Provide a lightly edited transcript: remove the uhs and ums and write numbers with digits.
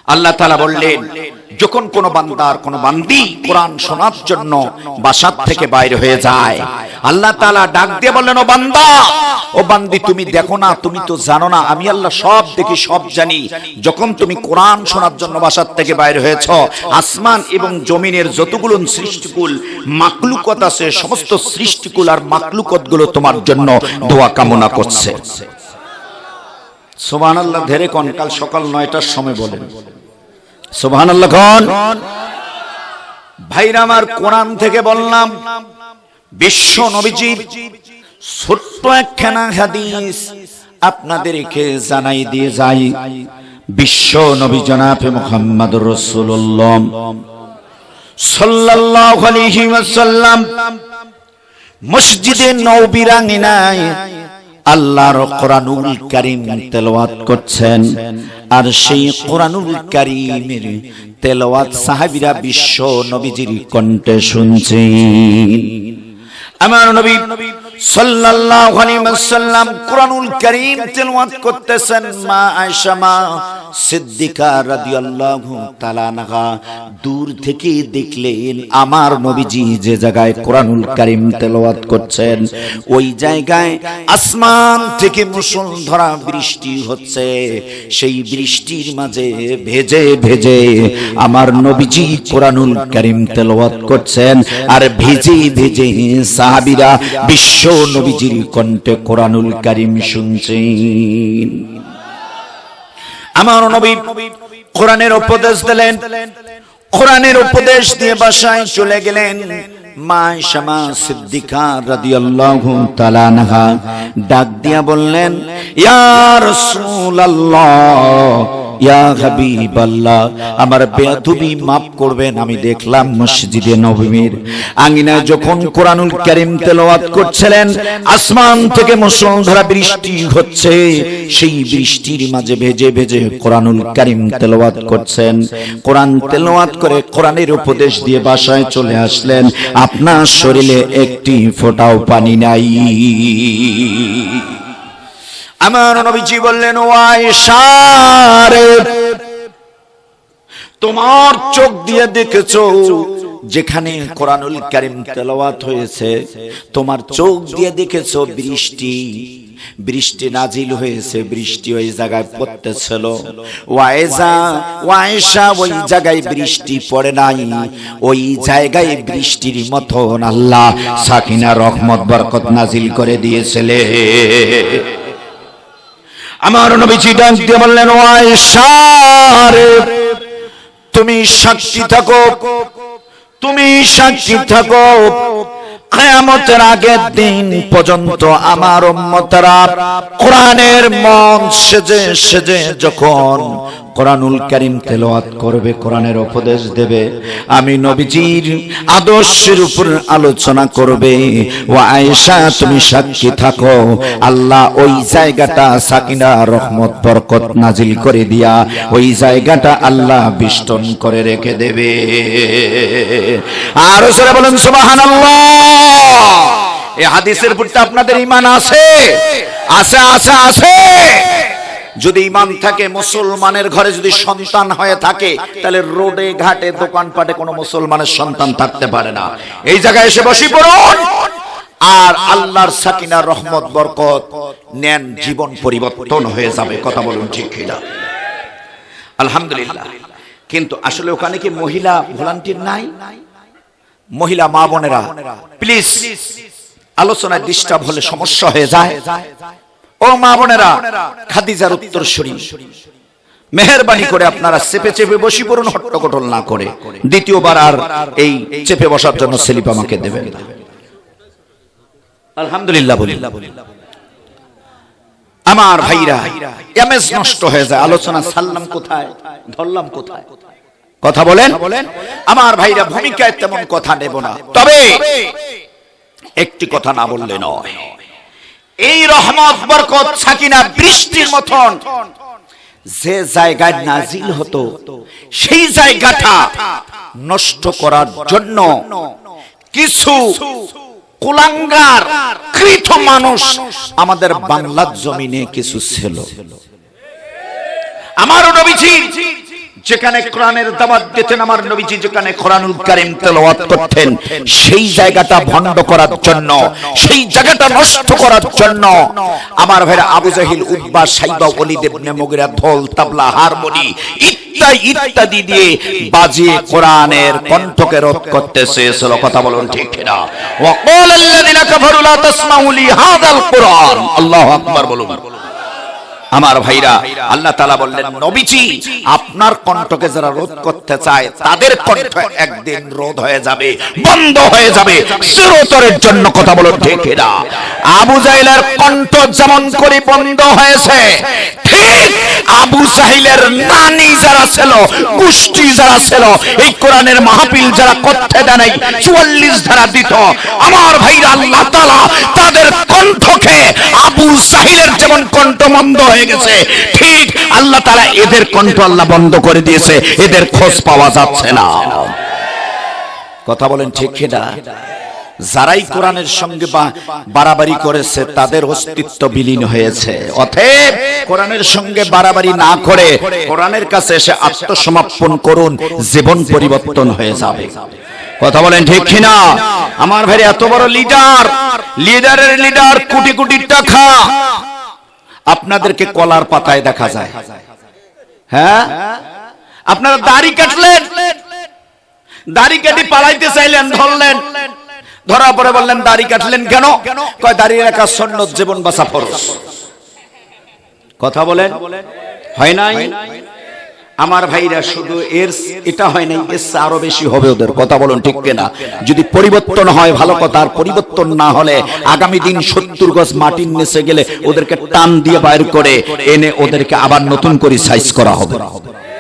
আল্লাহ তাআলা বললেন, যখন কোন বান্দার কোন বান্দি কোরআন শোনার জন্য বাসার থেকে বাইরে হয়ে যায়, আল্লাহ তাআলা ডাক দিয়ে বললেন, ও বান্দা, ও বান্দি, তুমি দেখো না, তুমি তো জানো না, আমি আল্লাহ সব দেখি, সব জানি। যখন তুমি কোরআন শোনার জন্য বাসার থেকে বাইরে হয়েছ, আসমান এবং জমিনের যতগুলো সৃষ্টিকুল মাখলুকত আছে, সমস্ত সৃষ্টিকুল আর মাখলুকত গুলো তোমার জন্য দোয়া কামনা করছে। সুবহানাল্লাহ। ধরে কোন কাল সকাল 9টার সময় বলেন সুবহানাল্লাহ কোন। ভাইরা আমার, কোরআন থেকে বললাম, বিশ্ব নবীজির ছোট্ট একখানা হাদিস আপনাদেরকে জানাই দিয়ে যাই। বিশ্ব নবী জনাবে মুহাম্মদুর রাসূলুল্লাহ সাল্লাল্লাহু আলাইহি ওয়াসাল্লাম মসজিদে নববীর আঙিনায় আল্লাহর কোরআনুল কারীম তেলাওয়াত করছেন, আর সেই কোরআনুল কারীমের তেলাওয়াত সাহাবীরা বিশ্ব নবীজির কণ্ঠে শুনছেন। আমার নবী সাল্লাল্লাহু আলাইহি ওয়াসাল্লাম কোরআনুল কারীম তেলাওয়াত করতেছেন। মা আয়েশা মা সিদ্দিকা রাদিয়াল্লাহু তাআলা আনহা দূর থেকে দেখলেন আমার নবীজি যে জায়গায় কোরআনুল কারীম তেলাওয়াত করছেন, ওই জায়গায় আসমান থেকে মুষলধারা বৃষ্টি হচ্ছে। সেই বৃষ্টির মাঝে ভেজে ভেজে আমার নবীজি কোরআনুল কারীম তেলাওয়াত করছেন, আর ভেজে ভেজে সাহাবীরা বিশ্ব নবীজির কণ্ঠে কোরআনুল কারীম শুনছেন। আমার নবী কোরআনের উপদেশ দিলেন, কোরআনের উপদেশ দিয়ে বাসায় চলে গেলেন। মা আয়েশা মা সিদ্দিকা রাদিয়াল্লাহু তাআলা আনহা ডাক দিয়া বললেন, ইয়া রাসূলুল্লাহ, ইয়া হাবিবাল্লাহ, আমার বেয়াদবি মাফ করবেন। আমি দেখলাম মসজিদে নববীর আঙিনায় যখন কোরআনুল কারীম তেলাওয়াত করছিলেন, আসমান থেকে মুষলধারা বৃষ্টি হচ্ছে, সেই বৃষ্টির মাঝে ভেজে ভেজে কোরআনুল কারীম তেলাওয়াত করছেন। কোরআন তেলাওয়াত করে কোরআনের উপদেশ দিয়ে বাসায় চলে আসলেন, আপনার শরীরে একটি ফোঁটাও পানি নাই। আমার নবীজি বললেন, ও আয়েশা রে, তোমার চোখ দিয়ে দেখেছো যেখানে কোরআনুল কারীম তেলাওয়াত হয়েছে, তোমার চোখ দিয়ে দেখেছো বৃষ্টি বৃষ্টি নাজিল হয়েছে, বৃষ্টি ওই জায়গায় পড়তেছিল। ওয়াইশা ওই জায়গায় বৃষ্টি পড়ে নাই, ওই জায়গায় বৃষ্টির মতন আল্লাহ সাকিনা রহমত বরকত নাজিল করে দিয়েছিলেন। আমার নবীজি ডাক দিয়ে বললেন, ও আয়েশা রে, তুমি সাক্ষী থাকো, তুমি সাক্ষী থাকো, কিয়ামতের আগের দিন পর্যন্ত আমার উম্মতরা কোরআনের মন সেজে সেজে যখন কোরআনুল কারীম তেলাওয়াত করবে, কোরআনের উপদেশ দেবে, আমি নবীজির আদর্শের উপর আলোচনা করবে। ও আয়েশা, তুমি সাক্ষী থাকো, আল্লাহ ওই জায়গাটা সাকিনা রহমত বরকত নাজিল করে দিয়া ওই জায়গাটা আল্লাহ বিষ্টন করে রেখে দেবে। আর সরে বলেন সুবহানাল্লাহ। এই হাদিসের প্রতি আপনাদের ঈমান আছে? আছে আছে আছে। যদি ঈমান থাকে, মুসলমানের ঘরে যদি সন্তান হয়ে থাকে, তাহলে রোডে ঘাটে দোকানপাটে কোনো মুসলমানের সন্তান থাকতে পারে না। এই জায়গায় এসে বসি পড়ুন, আর আল্লাহর সাকিনা রহমত বরকত নেন, জীবন পরিবর্তন হয়ে যাবে। কথা বলুন ঠিক কিনা? আলহামদুলিল্লাহ। কিন্তু আসলে ওখানে কি মহিলা ভলান্টিয়ার নাই? মহিলা মা বোনেরা প্লিজ, আলোচনায় ডিস্টার্ব হলে সমস্যা হয়ে যায়। ও মা বোনেরা, খাদিজার উত্তরসূরি, মেহেরবানি করে আপনারা চেপে চেপে বসি পড়ুন, হট্টগোল না করে। দ্বিতীয়বার আর এই চেপে বসার জন্য স্লিপ আমাকে দেবেন না। আলহামদুলিল্লাহ বলি। আমার ভাইরা, এমএস নষ্ট হয়ে যায়, আলোচনা ছাড়লাম কোথায়, ধরলাম কোথায়? কথা বলেন আমার ভাইরা। ভূমিকায় তেমন কথা নেব না, তবে একটি কথা না বললে নয়। এই রহমত বরকত সাকিনা বৃষ্টির মতন যে জায়গায় নাজিল হতো, সেই জায়গাটা নষ্ট করার জন্য কিছু কুলাঙ্গার কৃত মানুষ আমাদের বাংলার জমিনে কিছু ছিল। আমার নবীজি যেখানে কোরআনের দাওয়াত দিতেন, আমার নবীজি যেখানে কোরআনুল কারীম তেলাওয়াত করতেন, সেই জায়গাটা ভণ্ড করার জন্য, সেই জায়গাটা নষ্ট করার জন্য আমার ভাইরা আবু জাহিল, উতবা, সাইবা, ওলীদ ইবনে মুগিরা ঢোল, তাবলা, হারমোনি ইত্যাদি দিয়ে বাজিয়ে কোরআনের কণ্ঠকে রোধ করতেছে। কথা বলুন ঠিক কিনা? ওয়া ক্বালাল্লাযিনা কাফারু লা তাসমাউ লিহাযাল কুরআন। আল্লাহু আকবার বলুন। আমার ভাইরা, আল্লাহ তাআলা বললেন, নবীজি আপনার কণ্ঠকে যারা রোধ করতে চায় তাদের কণ্ঠ একদিন রোধ হয়ে যাবে, বন্ধ হয়ে যাবে চিরতরের জন্য। কথা বলুন ঠিক কিনা? আবু জাহেলের কণ্ঠ যেমন করে বন্ধ হয়েছে, ঠিক আবু জাহেলের নানি যারা ছিল, গোষ্ঠী যারা ছিল, এই কোরআনের মাহফিল যারা করতে দেয় 44 ধারা দিত, আমার ভাইরা আল্লাহ তাআলা তাদের কণ্ঠকে আবু জাহেলের যেমন কণ্ঠ বন্ধ হয়ে গেছে, ঠিক আল্লাহ তাআলা এদের কণ্ঠ আল্লাহ বন্ধ করে দিয়েছে, এদের খোঁজ পাওয়া যাচ্ছে না। কথা বলেন ঠিক কিনা? যারাই কোরআনের সঙ্গে বাড়াবাড়ি করেছে তাদের অস্তিত্ব বিলীন হয়েছে। অতএব কোরআনের সঙ্গে বাড়াবাড়ি না করে কোরআনের কাছে এসে আত্মসমর্পণ করুন, জীবন পরিবর্তন হয়ে যাবে। কথা বলেন ঠিক কিনা? আমার ভাই, এত বড় লিডারের লিডার, কোটি কোটি টাকা, আপনাদেরকে কলার পাতায় দেখা যায়। হ্যাঁ, আপনারা দাড়ি কাটলেন, দাড়ি কাটি পালাইতে চাইলেন, ধরলেন, ধরা পরে বললেন দাড়ি কাটলেন কেন? কয় দাড়ি রাখা সুন্নাত, জীবন বাঁচা ফরজ। কথা বলেন, হয় নাই? আমার ভাইরা, শুধু এটা হয় নাই, এর আরো বেশি হবে ওদের। কথা বলুন ঠিক কিনা? যদি পরিবর্তন হয় ভালো কথা, আর পরিবর্তন না হলে আগামী দিন 70 গজ মাটির নিচে গেলে ওদেরকে টান দিয়ে বাইর করে এনে ওদেরকে আবার নতুন করে সাইজ করা হবে।